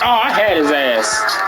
Oh, I had his ass.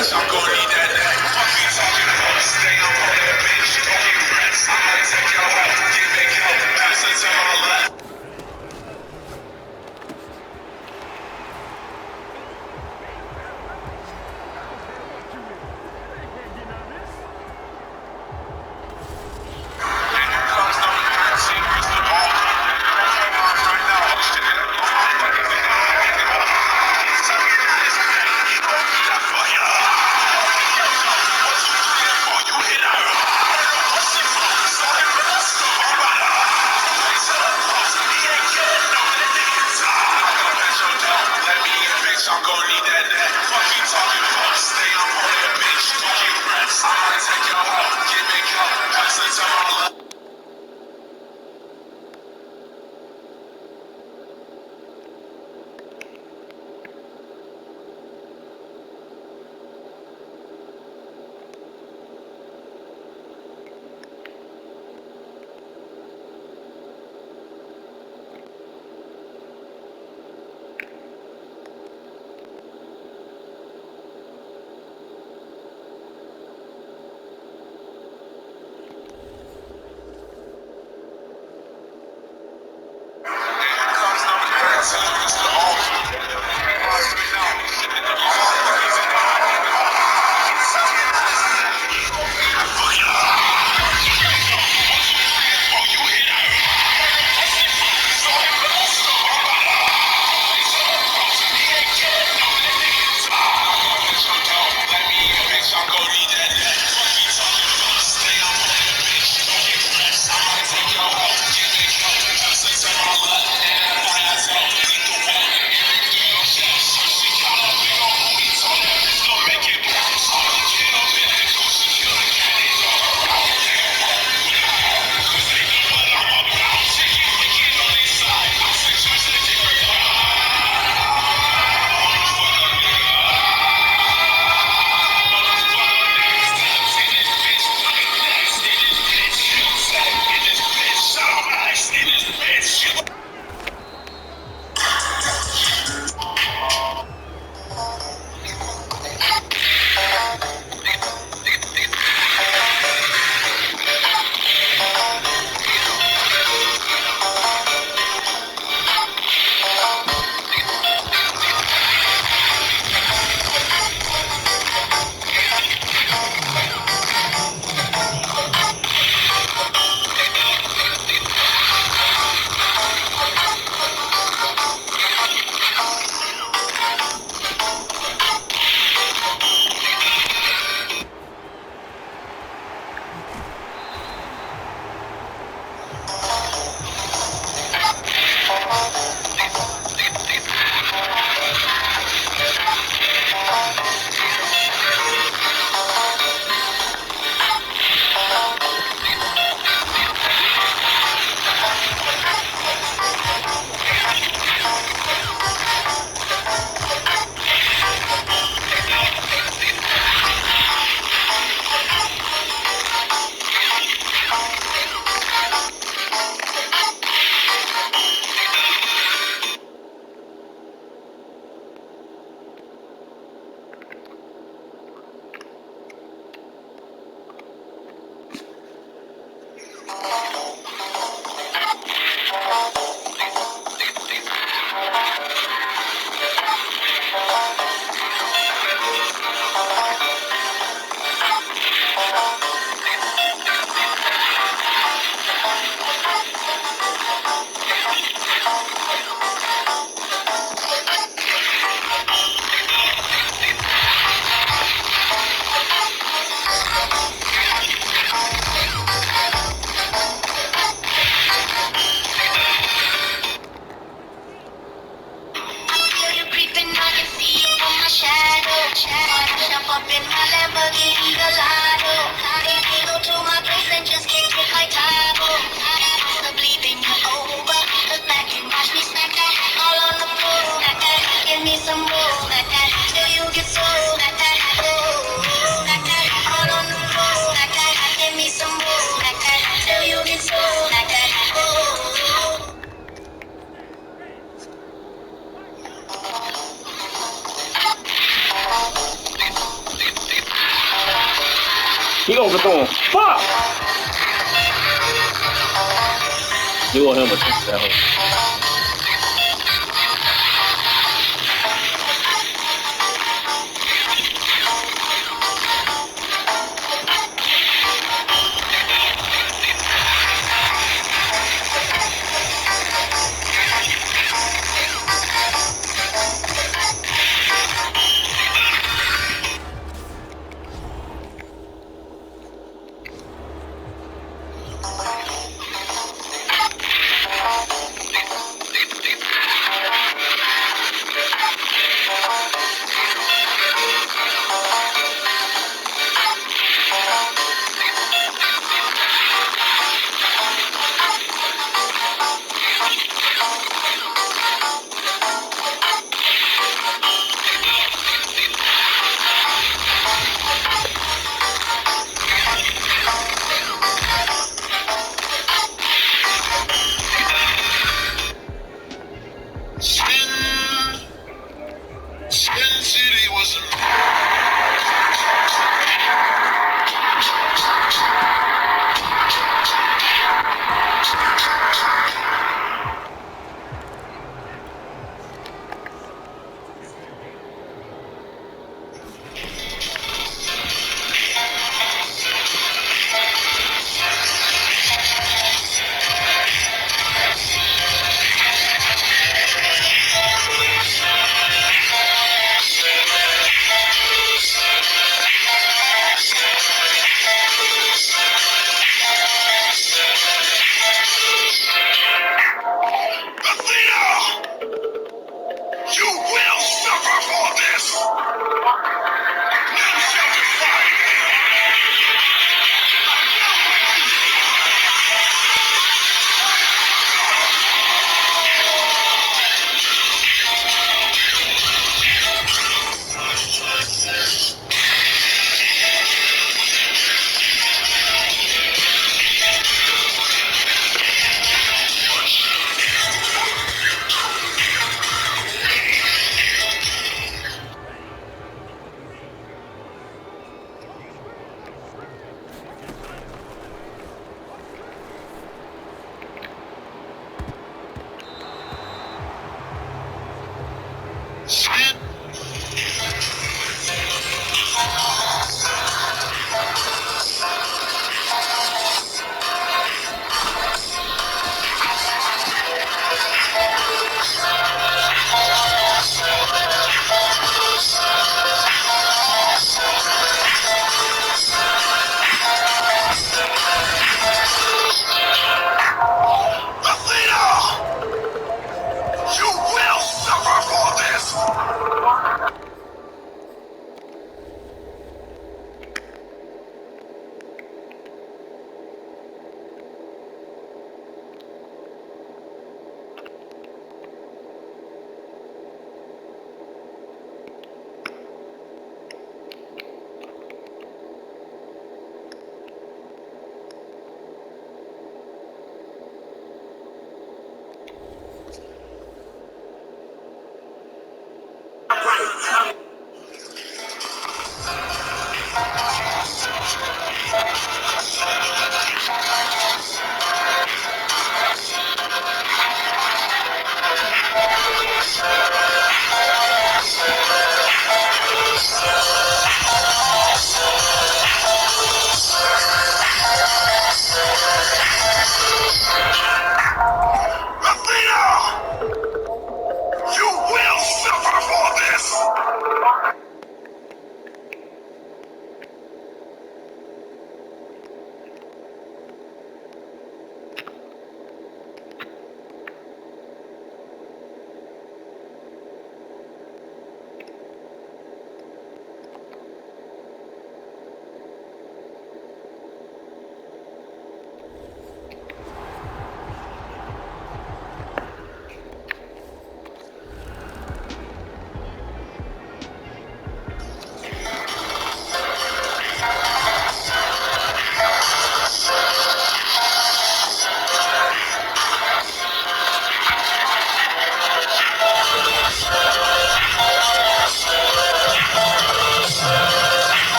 I'm gonna need that neck. Fuck you talking about? Stay up on that bitch. Don't get rest. I'm gonna take your hoe. Get back out. Pass it to my left. He overthrew him. Fuck! You owe him a touchdown.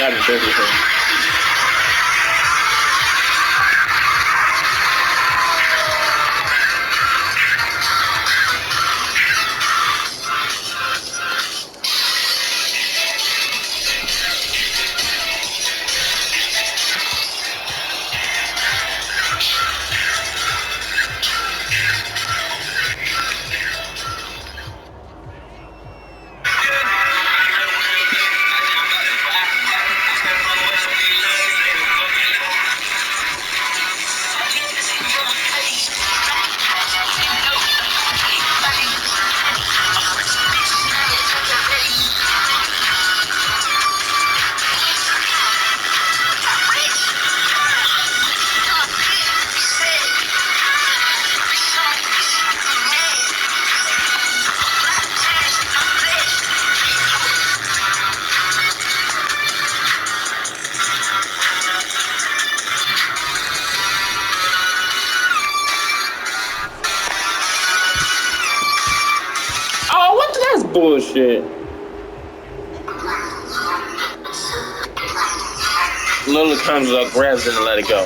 I just did this thing. Oh, what? That's bullshit. Lily comes up, grabs it, and let it go.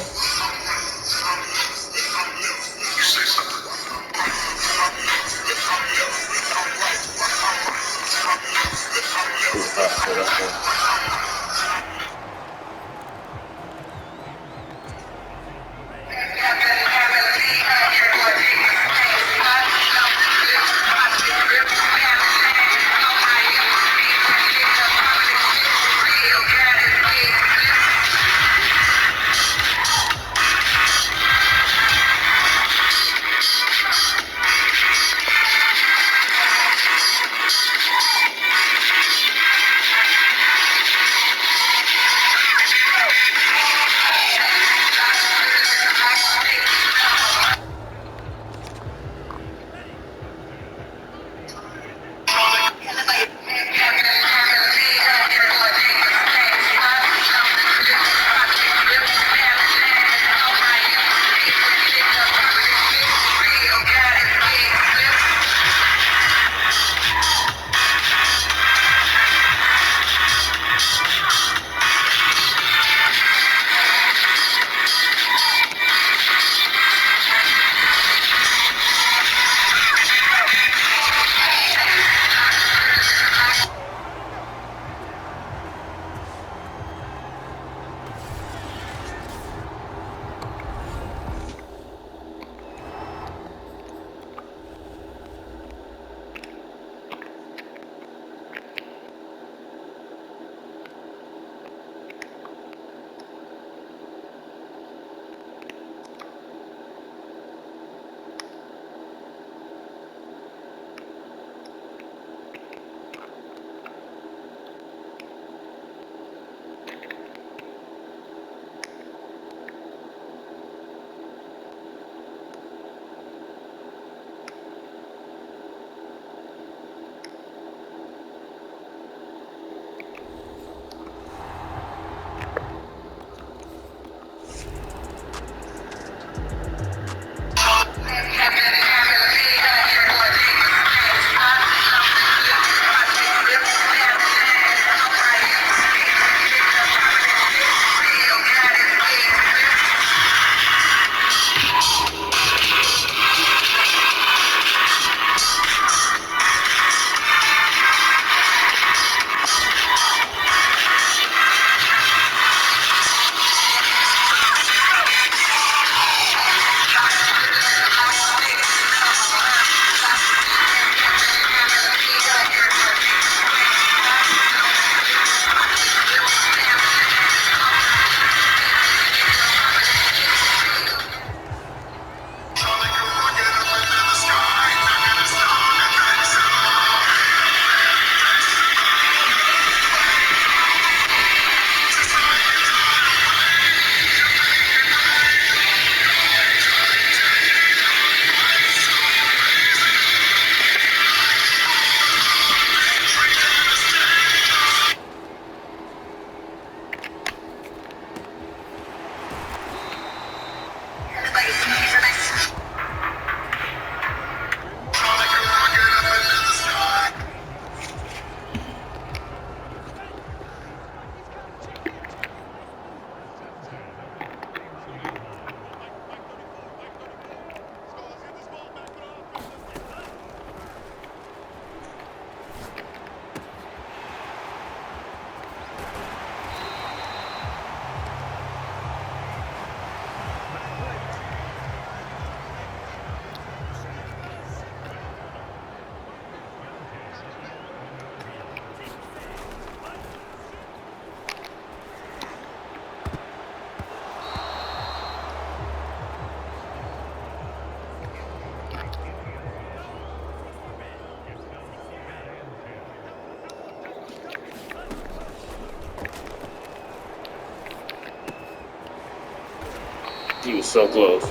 was so close.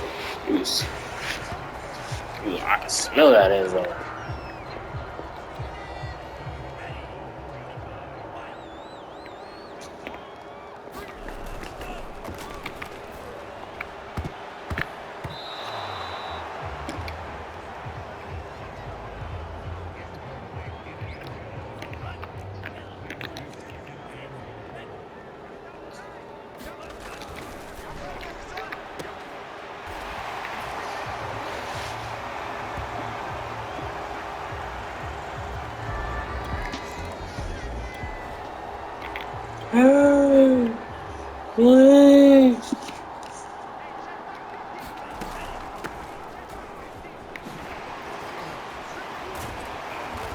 I can smell that end zone. Please.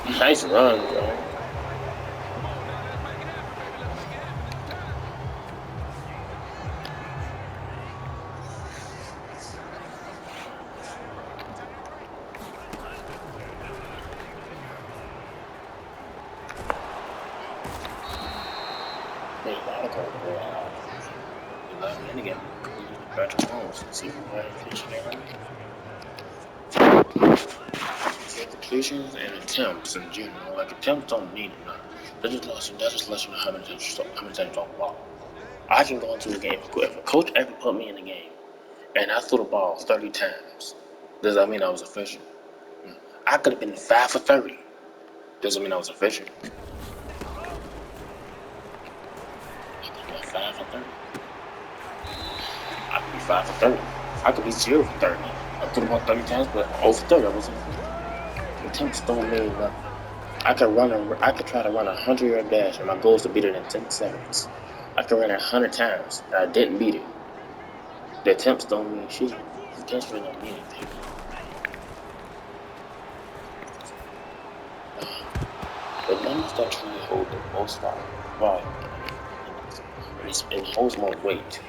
Nice run, bro. Hey, that'll go well. 11 in again. Patrick Mahomes. See who had finished there. Completions and attempts in general. Like attempts don't mean enough. That just lets you know how many times you throw the ball. I can go into a game. If a coach ever put me in a game and I threw the ball 30 times, does that mean I was efficient? I could have been 5 for 30. Doesn't mean I was efficient. I could have been 5 for 30. I could be 5 for 30. I could be 0 for 30. I threw the ball 30 times, but 0 for 30. I wasn't. Attempts don't mean nothing. I could try to run a 100-yard dash, and my goal is to beat it in 10 seconds. I could run it 100 times, and I didn't beat it. The attempts don't mean shit. The attempts really don't mean anything. The numbers that truly hold the most value and holds more weight.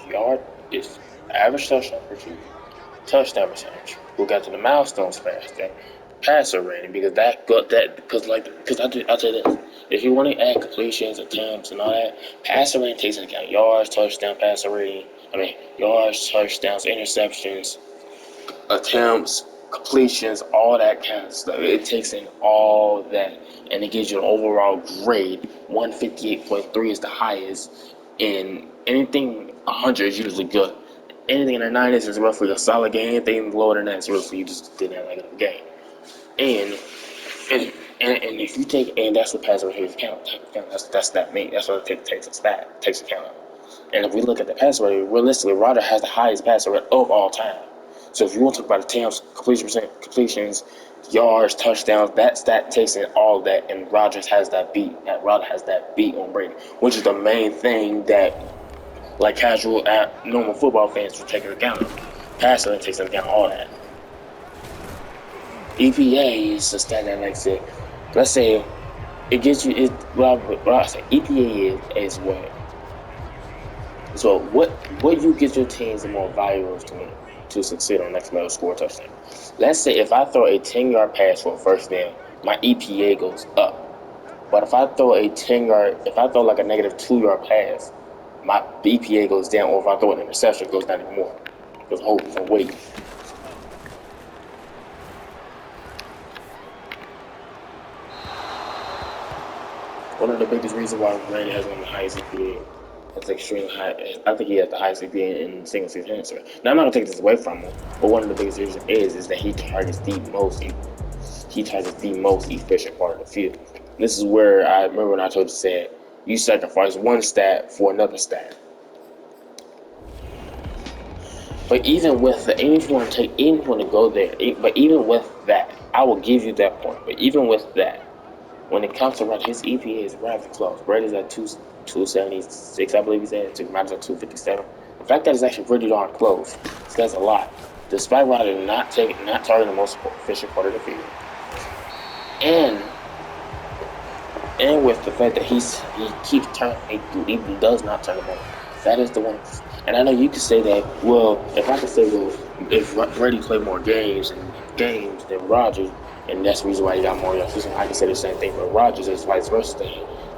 Yard is average touchdown touchdown percentage. Who got to the milestones faster? Passer rating, because I'll tell you this. If you want to add completions, attempts, and all that, passer rating takes into account yards, touchdown, passer rating. Yards, touchdowns, interceptions, attempts, completions, all that kind of stuff. It takes in all that, and it gives you an overall grade. 158.3 is the highest, and anything 100 is usually good. Anything in the 90s is roughly a solid game. Anything lower than that is roughly you just didn't have like a game. And if you take, and that's what passer rating count. That's that mean. That's what it takes account of. And if we look at the passer rate, realistically, Rodgers has the highest passer rate of all time. So if you want to talk about attempts, completions, yards, touchdowns, that stat takes in all that, and Rodgers has that beat. Rodgers has that beat on Brady, which is the main thing that, like casual, normal football fans will take into account of. Passer rate takes into account all that. EPA is a stat that makes it. Let's say it gets you. What I say EPA is what. So what you get your teams the more valuable to succeed on next level score a touchdown. Let's say if I throw a 10-yard pass for a first down, my EPA goes up. But if I throw like a negative 2-yard pass, my EPA goes down. Or if I throw an interception, it goes down even more. Because hold for weight. One of the biggest reasons why Brady has one of the highest EPA. That's extremely high. I think he has the highest EPA in single season answer. Now I'm not gonna take this away from him, but one of the biggest reasons is that he targets the most efficient part of the field. This is where I remember when I told you said you sacrifice one stat for another stat. But even with the, even if you want to go there, but even with that, I will give you that point. But even with that, when it comes to his EPA is rather close. Brady's at 276, I believe he said. Rodgers at 257. The fact that it's actually pretty darn close says a lot. Despite Rodgers not targeting the most efficient part of the field, and with the fact that he does not turn the ball. That is the one. And I know you could say that. Well, if Brady played more games than Rodgers, and that's the reason why he got more yards. I can say the same thing for Rodgers. It's vice versa.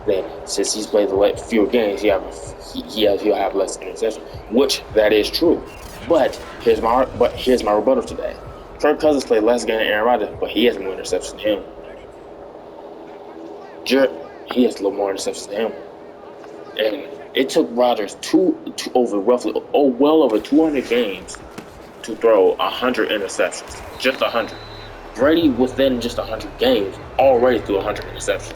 That since he's played fewer games, he'll have less interceptions, which that is true. But here's my rebuttal to that. Kirk Cousins played less games than Aaron Rodgers, but he has more interceptions than him. He has a little more interceptions than him. And it took Rodgers well over 200 games to throw 100 interceptions. Just 100. Brady, within just 100 games, already threw 100 interceptions.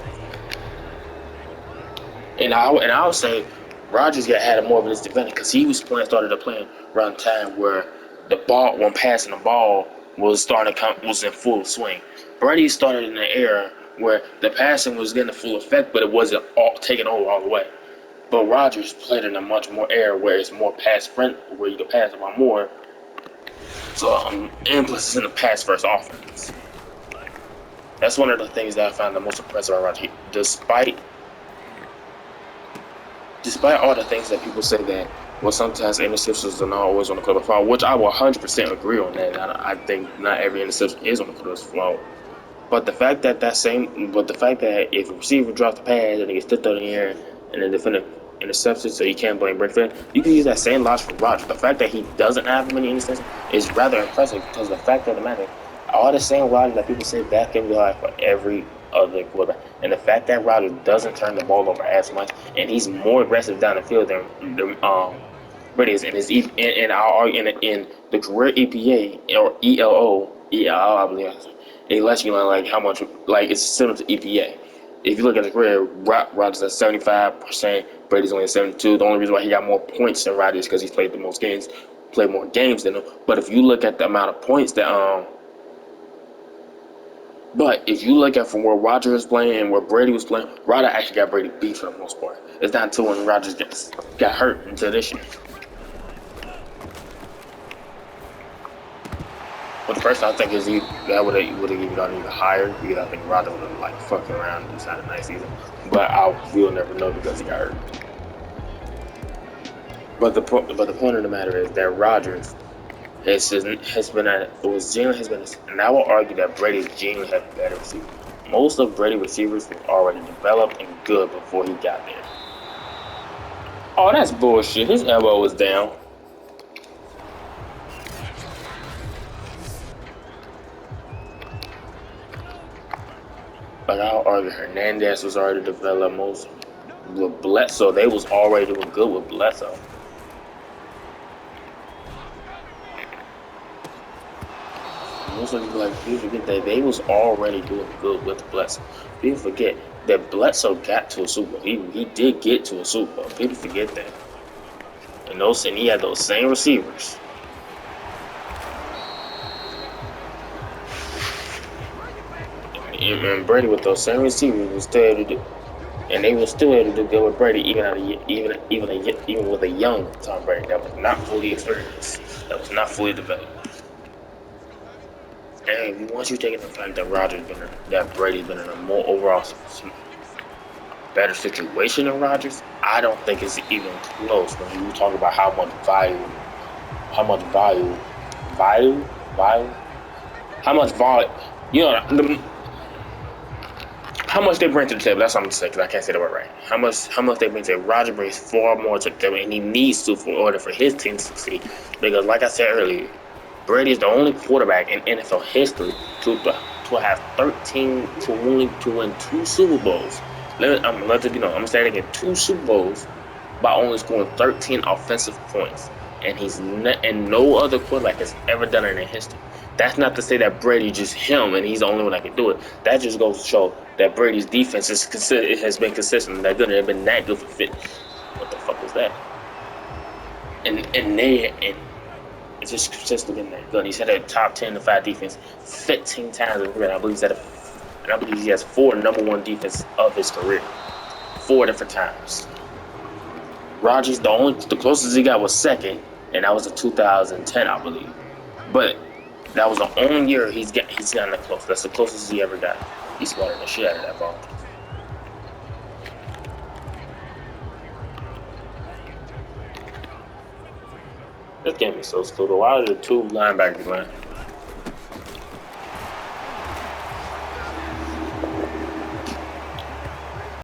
And I would say Rodgers had more of this advantage because he was started playing around time where when passing the ball was in full swing. Brady started in an era where the passing was getting a full effect, but it wasn't all taken over all the way. But Rodgers played in a much more era where it's more pass friendly, where you can pass a lot more. So and plus it's in the pass first offense. That's one of the things that I find the most impressive about Rodgers. Despite all the things that people say that, well, sometimes interceptions are not always on the quarterback's fault, which I will 100% agree on that. I think not every interception is on the quarterback's fault. But the fact that if a receiver drops the pass and he gets tipped in the air and the defender intercepts it, so you can't blame Brady for it, you can use that same logic for Rodgers. The fact that he doesn't have many interceptions is rather impressive because the fact of the matter, all the same logic that people say that can be like for every other quarterback, and the fact that Rodgers doesn't turn the ball over as much, and he's more aggressive down the field than Brady is, in the career EPA or ELO, I believe. It lets you know like how much it's similar to EPA. If you look at his career, Rodgers at 75%, Brady's only at 72%. The only reason why he got more points than Rodgers is because he's played more games than him. But if you look at the amount of points that but if you look at from where Rodgers was playing and where Brady was playing, Rodgers actually got Brady beat for the most part. It's not until when Rodgers got hurt until this year. But the person I think is that would have even gone even higher because I think Rodgers would have fucking around and just had a nice season. But we'll never know because he got hurt. But the point of the matter is that Rodgers has been and I will argue that Brady's genuinely had better receivers. Most of Brady's receivers were already developed and good before he got there. Oh, that's bullshit. His elbow was down. Like I'll argue Hernandez was already developed. Most with Bledsoe, they was already doing good with Bledsoe. Most of people forget that they was already doing good with Bledsoe. People forget that Bledsoe got to a Super Bowl. He did get to a Super Bowl. People forget that. And he had those same receivers. And Brady with those same receivers was still able to do, and they were still able to do good with Brady even with a young Tom Brady that was not fully experienced, that was not fully developed. And once you take into the fact that Brady's been in a more overall better situation than Rodgers, I don't think it's even close when you talk about how much value, how much they bring to the table. That's what I'm saying because I can't say the word right. How much they bring to the table. Rodgers brings far more to the table, and he needs to in order for his team to succeed. Because, like I said earlier, Brady is the only quarterback in NFL history to have 13 to win 2 Super Bowls. I'm saying again, 2 Super Bowls by only scoring 13 offensive points, and no other quarterback has ever done it in history. That's not to say that Brady just him and he's the only one that can do it. That just goes to show that Brady's defense has been consistent. That good, and been that good for fit. What the fuck was that? And it's just consistently been that good. He's had a top 10 to 5 defense 15 times in his career. I believe he has 4 number 1 defense of his career, 4 different times. Rodgers, the closest he got was second, and that was in 2010, I believe. But that was the only year he's gotten that close. That's the closest he ever got. He swatted the shit out of that ball. This game is so stupid. Why are there 2 linebackers, man?